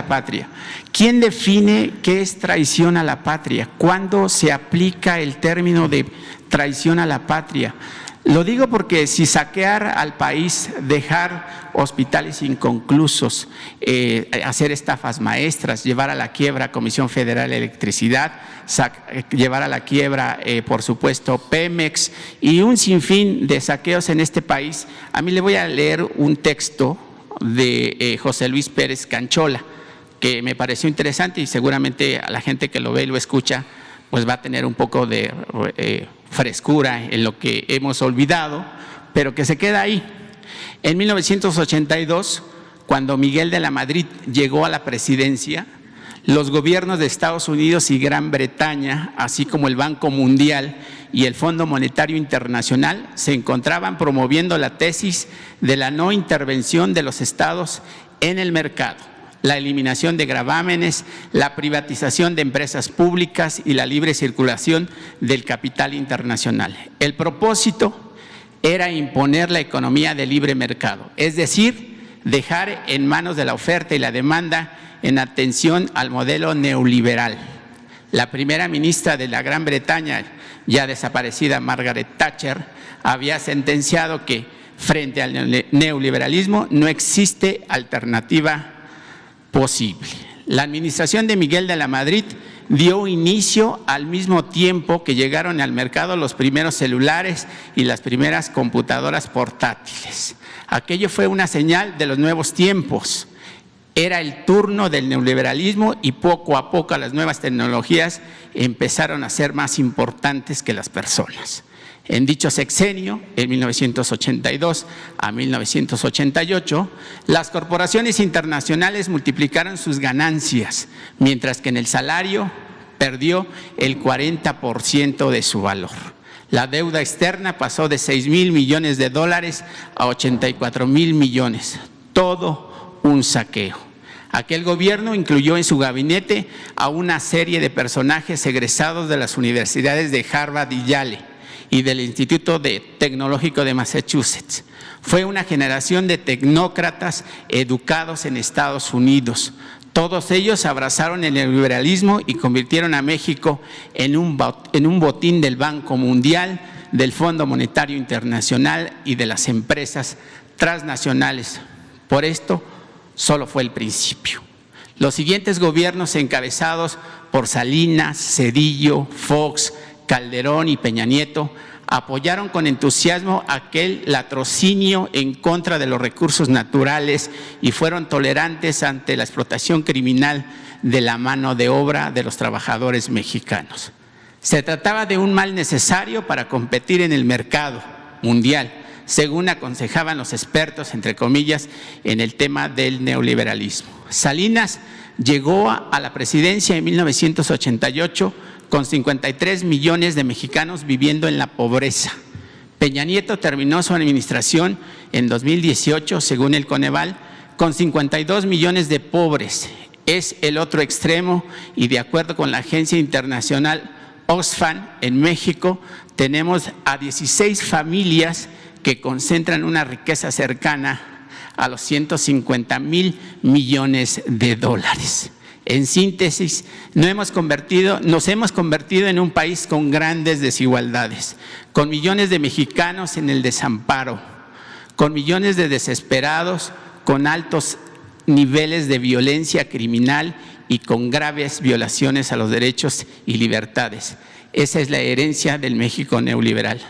patria. ¿Quién define qué es traición a la patria? ¿Cuándo se aplica el término de traición a la patria? Lo digo porque si saquear al país, dejar hospitales inconclusos, hacer estafas maestras, llevar a la quiebra Comisión Federal de Electricidad, llevar a la quiebra, por supuesto, Pemex y un sinfín de saqueos en este país, a mí le voy a leer un texto de José Luis Pérez Canchola, que me pareció interesante y seguramente a la gente que lo ve y lo escucha, pues va a tener un poco de frescura en lo que hemos olvidado, pero que se queda ahí. En 1982, cuando Miguel de la Madrid llegó a la presidencia, los gobiernos de Estados Unidos y Gran Bretaña, así como el Banco Mundial y el Fondo Monetario Internacional, se encontraban promoviendo la tesis de la no intervención de los estados en el mercado, la eliminación de gravámenes, la privatización de empresas públicas y la libre circulación del capital internacional. El propósito era imponer la economía de libre mercado, es decir, dejar en manos de la oferta y la demanda en atención al modelo neoliberal. La primera ministra de la Gran Bretaña, ya desaparecida Margaret Thatcher, había sentenciado que frente al neoliberalismo no existe alternativa posible. La administración de Miguel de la Madrid dio inicio al mismo tiempo que llegaron al mercado los primeros celulares y las primeras computadoras portátiles. Aquello fue una señal de los nuevos tiempos. Era el turno del neoliberalismo y poco a poco las nuevas tecnologías empezaron a ser más importantes que las personas. En dicho sexenio, en 1982 a 1988, las corporaciones internacionales multiplicaron sus ganancias, mientras que en el salario perdió el 40% de su valor. La deuda externa pasó de 6,000 millones de dólares a 84,000 millones. Todo un saqueo. Aquel gobierno incluyó en su gabinete a una serie de personajes egresados de las universidades de Harvard y Yale y del Instituto Tecnológico de Massachusetts. Fue una generación de tecnócratas educados en Estados Unidos. Todos ellos abrazaron el neoliberalismo y convirtieron a México en un botín del Banco Mundial, del Fondo Monetario Internacional y de las empresas transnacionales. Por esto, solo fue el principio. Los siguientes gobiernos encabezados por Salinas, Zedillo, Fox, Calderón y Peña Nieto apoyaron con entusiasmo aquel latrocinio en contra de los recursos naturales y fueron tolerantes ante la explotación criminal de la mano de obra de los trabajadores mexicanos. Se trataba de un mal necesario para competir en el mercado mundial, según aconsejaban los expertos, entre comillas, en el tema del neoliberalismo. Salinas llegó a la presidencia en 1988 con 53 millones de mexicanos viviendo en la pobreza. Peña Nieto terminó su administración en 2018, según el Coneval, con 52 millones de pobres. Es el otro extremo y de acuerdo con la agencia internacional Oxfam, en México tenemos a 16 familias que concentran una riqueza cercana a los 150,000 millones de dólares. En síntesis, nos hemos convertido en un país con grandes desigualdades, con millones de mexicanos en el desamparo, con millones de desesperados, con altos niveles de violencia criminal y con graves violaciones a los derechos y libertades. Esa es la herencia del México neoliberal.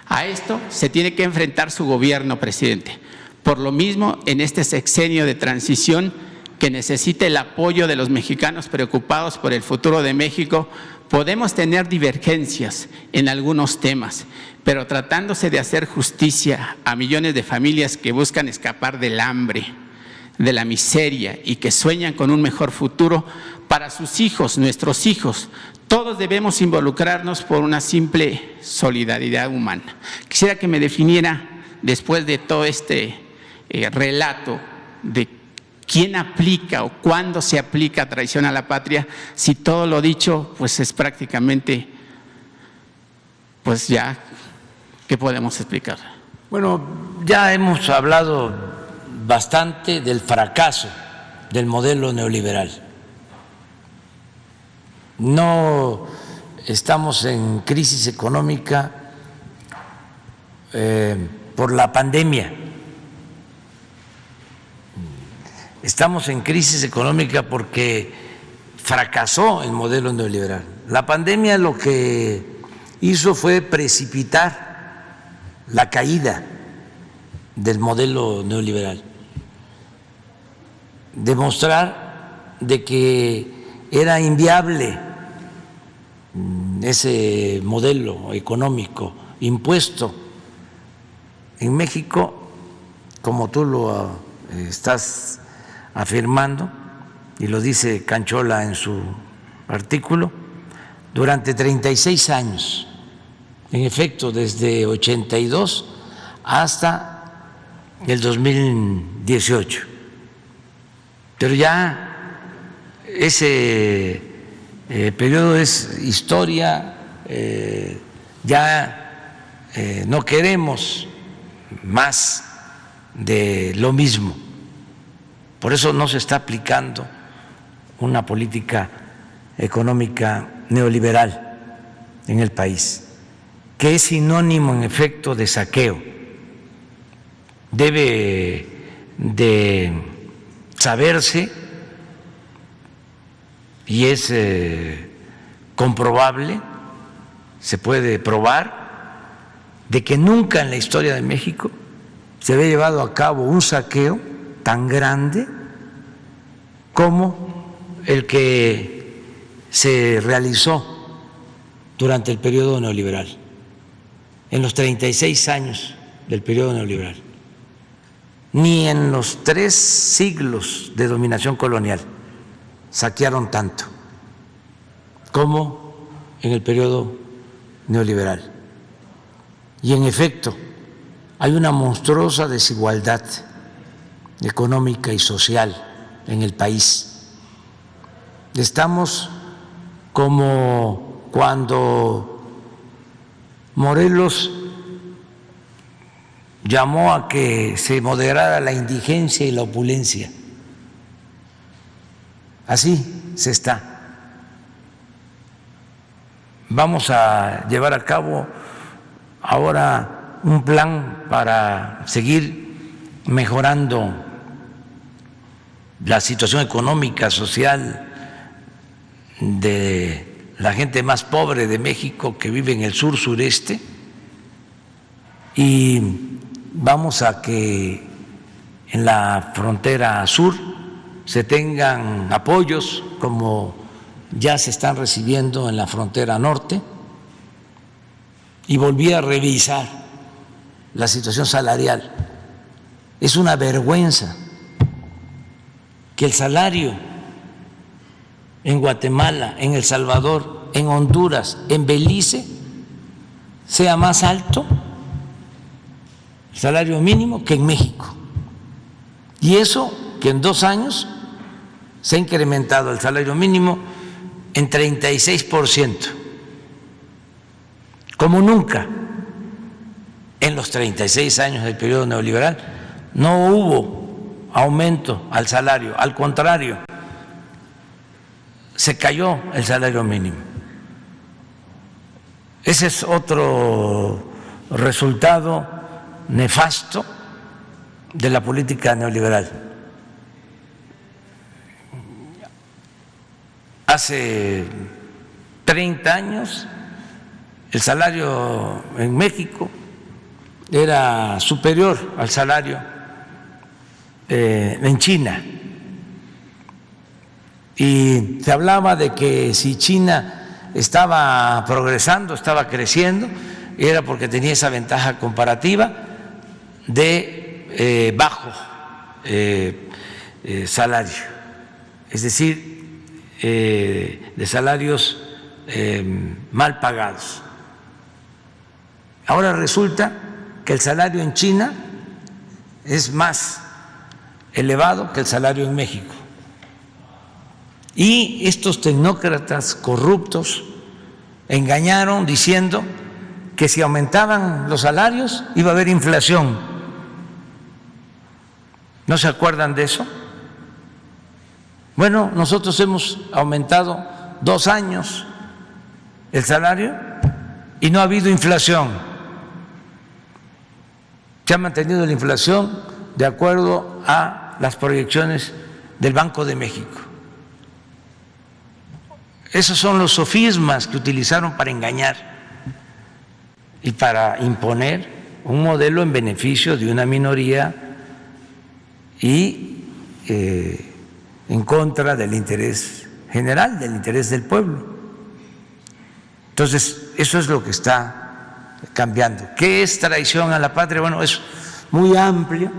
A esto se tiene que enfrentar su gobierno, presidente. Por lo mismo, en este sexenio de transición, que necesita el apoyo de los mexicanos preocupados por el futuro de México, podemos tener divergencias en algunos temas, pero tratándose de hacer justicia a millones de familias que buscan escapar del hambre, de la miseria y que sueñan con un mejor futuro para sus hijos, nuestros hijos, todos debemos involucrarnos por una simple solidaridad humana. Quisiera que me definiera, después de todo este relato de quién aplica o cuándo se aplica traición a la patria, si todo lo dicho pues es prácticamente, pues ya, ¿qué podemos explicar? Bueno, ya hemos hablado bastante del fracaso del modelo neoliberal. No estamos en crisis económica por la pandemia. Estamos en crisis económica porque fracasó el modelo neoliberal. La pandemia lo que hizo fue precipitar la caída del modelo neoliberal, demostrar de que era inviable ese modelo económico impuesto en México, como tú lo estás afirmando, y lo dice Canchola en su artículo, durante 36 años, en efecto, desde 82 hasta el 2018. Pero ya ese periodo es historia, ya no queremos más de lo mismo. Por eso no se está aplicando una política económica neoliberal en el país, que es sinónimo en efecto de saqueo. Debe de saberse, y es comprobable, se puede probar, de que nunca en la historia de México se había llevado a cabo un saqueo tan grande como el que se realizó durante el periodo neoliberal, en los 36 años del periodo neoliberal. Ni en los 3 siglos de dominación colonial saquearon tanto como en el periodo neoliberal. Y en efecto, hay una monstruosa desigualdad económica y social en el país. Estamos como cuando Morelos llamó a que se moderara la indigencia y la opulencia. Así se está. Vamos a llevar a cabo ahora un plan para seguir mejorando la situación económica, social de la gente más pobre de México que vive en el sur sureste, y vamos a que en la frontera sur se tengan apoyos como ya se están recibiendo en la frontera norte, y volví a revisar la situación salarial. Es una vergüenza que el salario en Guatemala, en El Salvador, en Honduras, en Belice sea más alto el salario mínimo que en México. Y eso que en 2 años se ha incrementado el salario mínimo en 36%, como nunca en los 36 años del periodo neoliberal. No hubo aumento al salario, al contrario, se cayó el salario mínimo. Ese es otro resultado nefasto de la política neoliberal. Hace 30 años el salario en México era superior al salario en China, y se hablaba de que si China estaba progresando, estaba creciendo, era porque tenía esa ventaja comparativa de bajo salario, es decir, de salarios mal pagados. Ahora resulta que el salario en China es más elevado que el salario en México. Y estos tecnócratas corruptos engañaron diciendo que si aumentaban los salarios iba a haber inflación. ¿No se acuerdan de eso? Bueno, nosotros hemos aumentado 2 años el salario y no ha habido inflación. Se ha mantenido la inflación de acuerdo a las proyecciones del Banco de México. Esos son los sofismas que utilizaron para engañar y para imponer un modelo en beneficio de una minoría y en contra del interés general, del interés del pueblo. Entonces, eso es lo que está cambiando. ¿Qué es traición a la patria? Bueno, es muy amplio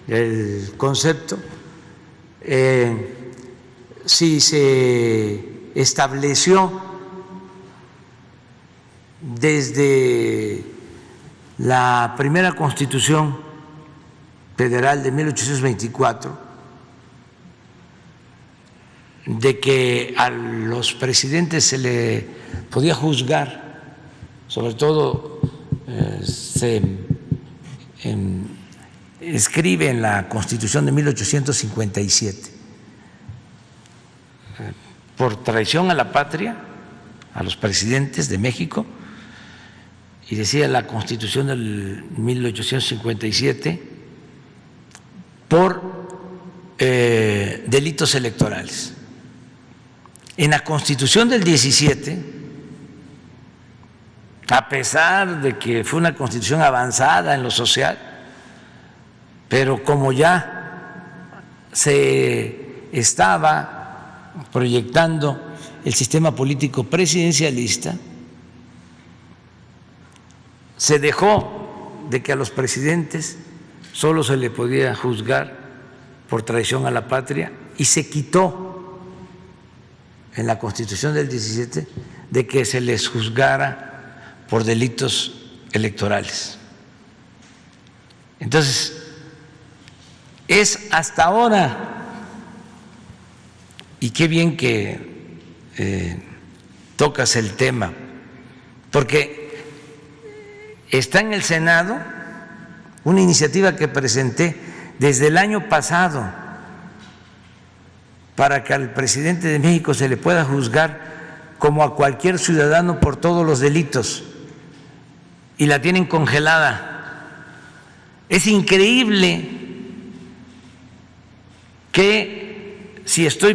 el concepto. Si se estableció desde la primera Constitución Federal de 1824 de que a los presidentes se le podía juzgar, sobre todo se escribe en la Constitución de 1857, por traición a la patria, a los presidentes de México, y decía la Constitución del 1857, por delitos electorales. En la Constitución del 17, a pesar de que fue una constitución avanzada en lo social, pero como ya se estaba proyectando el sistema político presidencialista, se dejó de que a los presidentes solo se le podía juzgar por traición a la patria y se quitó en la Constitución del 17 de que se les juzgara por delitos electorales. Entonces, es hasta ahora, y qué bien que tocas el tema, porque está en el Senado una iniciativa que presenté desde el año pasado para que al presidente de México se le pueda juzgar como a cualquier ciudadano por todos los delitos, y la tienen congelada. Es increíble que si estoy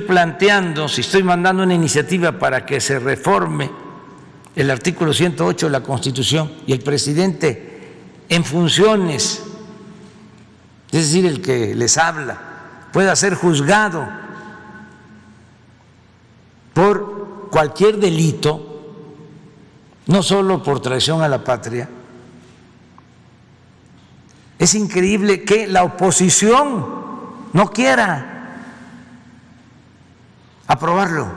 mandando una iniciativa para que se reforme el artículo 108 de la Constitución y el presidente en funciones, es decir, el que les habla, pueda ser juzgado por cualquier delito, no solo por traición a la patria. Es increíble que la oposición no quiera aprobarlo.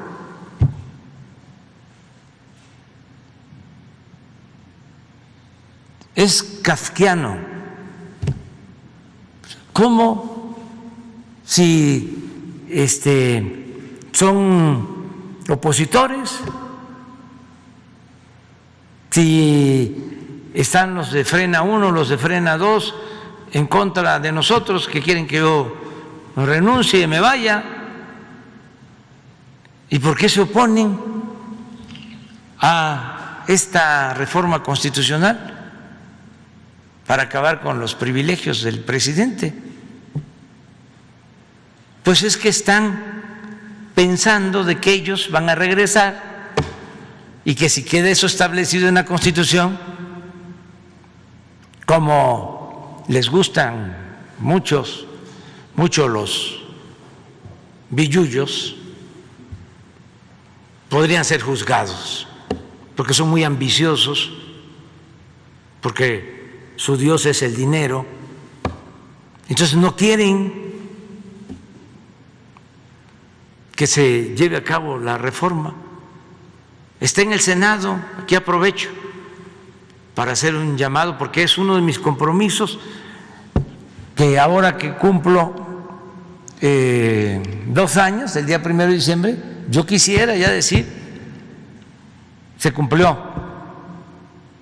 Es kafkiano. ¿Cómo si son opositores, si están los de Frena 1, los de Frena 2 en contra de nosotros, que quieren que yo renuncie y me vaya? ¿Y por qué se oponen a esta reforma constitucional? Para acabar con los privilegios del presidente. Pues es que están pensando de que ellos van a regresar y que si queda eso establecido en la Constitución, como les gustan mucho los billullos, podrían ser juzgados, porque son muy ambiciosos, porque su Dios es el dinero, entonces no quieren que se lleve a cabo la reforma. Está en el Senado, aquí aprovecho para hacer un llamado, porque es uno de mis compromisos, que ahora que cumplo 2 años, el día 1 de diciembre, yo quisiera ya decir, se cumplió,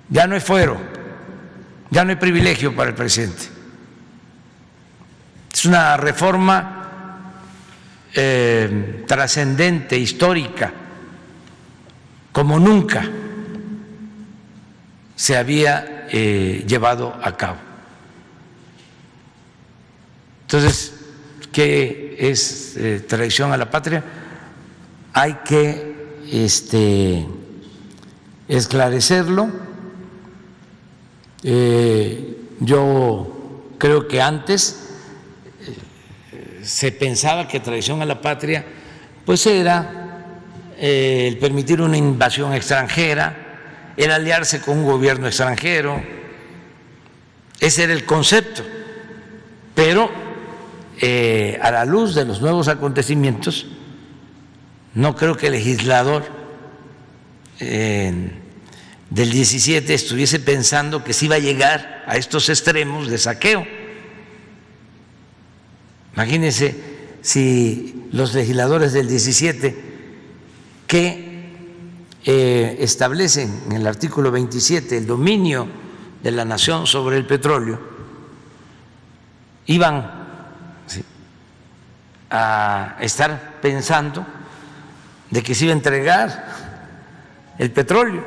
ya no hay fuero, ya no hay privilegio para el presidente. Es una reforma trascendente, histórica, como nunca se había llevado a cabo. Entonces, ¿qué es traición a la patria? Hay que esclarecerlo. Yo creo que antes se pensaba que traición a la patria pues era el permitir una invasión extranjera, el aliarse con un gobierno extranjero. Ese era el concepto, pero a la luz de los nuevos acontecimientos no creo que el legislador del 17 estuviese pensando que se iba a llegar a estos extremos de saqueo. Imagínense si los legisladores del 17 que establecen en el artículo 27 el dominio de la nación sobre el petróleo iban a estar pensando de que se iba a entregar el petróleo,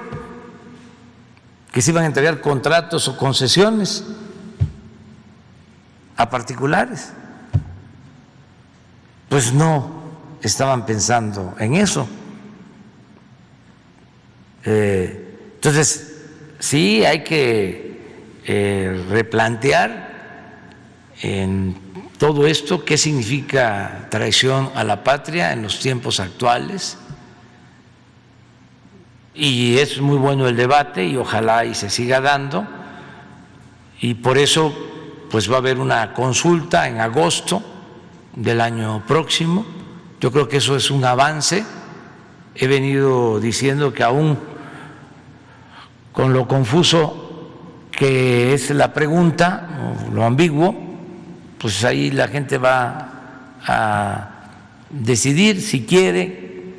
que se iban a entregar contratos o concesiones a particulares. Pues no estaban pensando en eso. Entonces, sí hay que replantear en todo esto qué significa traición a la patria en los tiempos actuales. Y es muy bueno el debate y ojalá y se siga dando. Y por eso pues va a haber una consulta en agosto del año próximo. Yo creo que eso es un avance. He venido diciendo que aún con lo confuso que es la pregunta, o lo ambiguo, pues ahí la gente va a decidir si quiere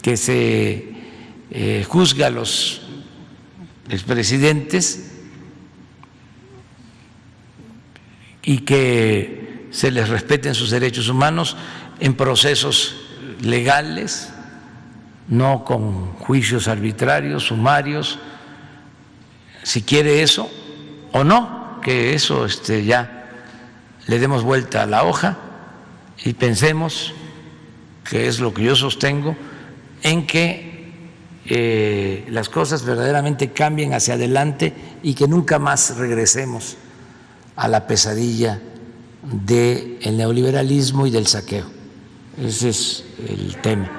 que se juzgue a los expresidentes y que se les respeten sus derechos humanos en procesos legales, no con juicios arbitrarios, sumarios, si quiere eso o no, que eso ya le demos vuelta a la hoja y pensemos, que es lo que yo sostengo, en que las cosas verdaderamente cambien hacia adelante y que nunca más regresemos a la pesadilla del neoliberalismo y del saqueo. Ese es el tema.